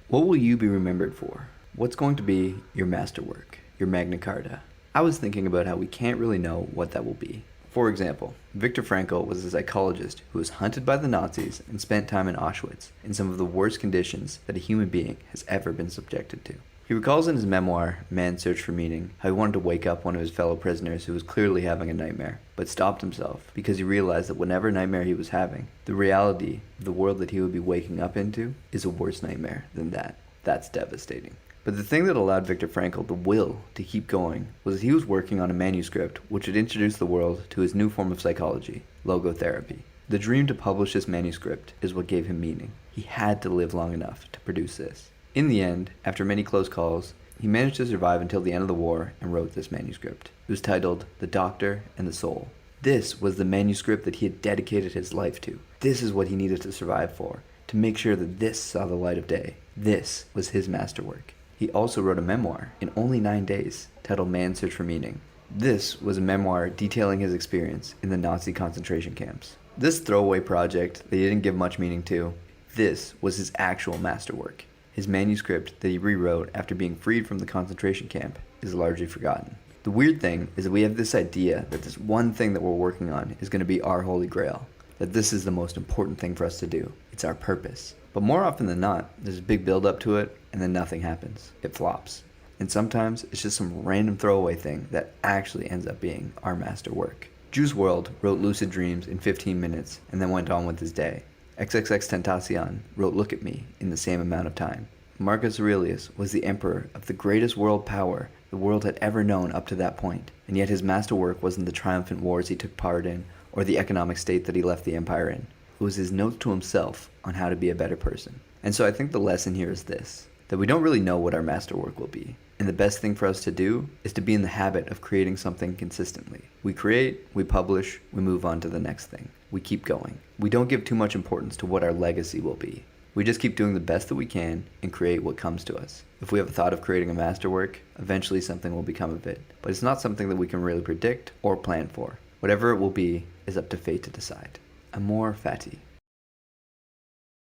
What will you be remembered for? What's going to be your masterwork, your Magna Carta? I was thinking about how we can't really know what that will be. For example, Viktor Frankl was a psychologist who was hunted by the Nazis and spent time in Auschwitz in some of the worst conditions that a human being has ever been subjected to. He recalls in his memoir, Man's Search for Meaning, how he wanted to wake up one of his fellow prisoners who was clearly having a nightmare, but stopped himself because he realized that whatever nightmare he was having, the reality of the world that he would be waking up into is a worse nightmare than that. That's devastating. But the thing that allowed Viktor Frankl the will to keep going was that he was working on a manuscript which would introduce the world to his new form of psychology, logotherapy. The dream to publish this manuscript is what gave him meaning. He had to live long enough to produce this. In the end, after many close calls, he managed to survive until the end of the war and wrote this manuscript. It was titled The Doctor and the Soul. This was the manuscript that he had dedicated his life to. This is what he needed to survive for, to make sure that this saw the light of day. This was his masterwork. He also wrote a memoir in only 9 days titled Man's Search for Meaning. This was a memoir detailing his experience in the Nazi concentration camps. This throwaway project that he didn't give much meaning to, this was his actual masterwork. His manuscript that he rewrote after being freed from the concentration camp is largely forgotten. The weird thing is that we have this idea that this one thing that we're working on is going to be our holy grail, that this is the most important thing for us to do. It's our purpose. But more often than not, there's a big build up to it and then nothing happens. It flops. And sometimes it's just some random throwaway thing that actually ends up being our masterwork. Juice WRLD wrote Lucid Dreams in 15 minutes and then went on with his day. XXXTentacion wrote Look at Me in the same amount of time. Marcus Aurelius was the emperor of the greatest world power the world had ever known up to that point, and yet his masterwork wasn't the triumphant wars he took part in or the economic state that he left the empire in. It was his notes to himself on how to be a better person. And so I think the lesson here is this, that we don't really know what our masterwork will be. And the best thing for us to do is to be in the habit of creating something consistently. We create, we publish, we move on to the next thing. We keep going. We don't give too much importance to what our legacy will be. We just keep doing the best that we can and create what comes to us. If we have a thought of creating a masterwork, eventually something will become of it. But it's not something that we can really predict or plan for. Whatever it will be is up to fate to decide. Amor fati.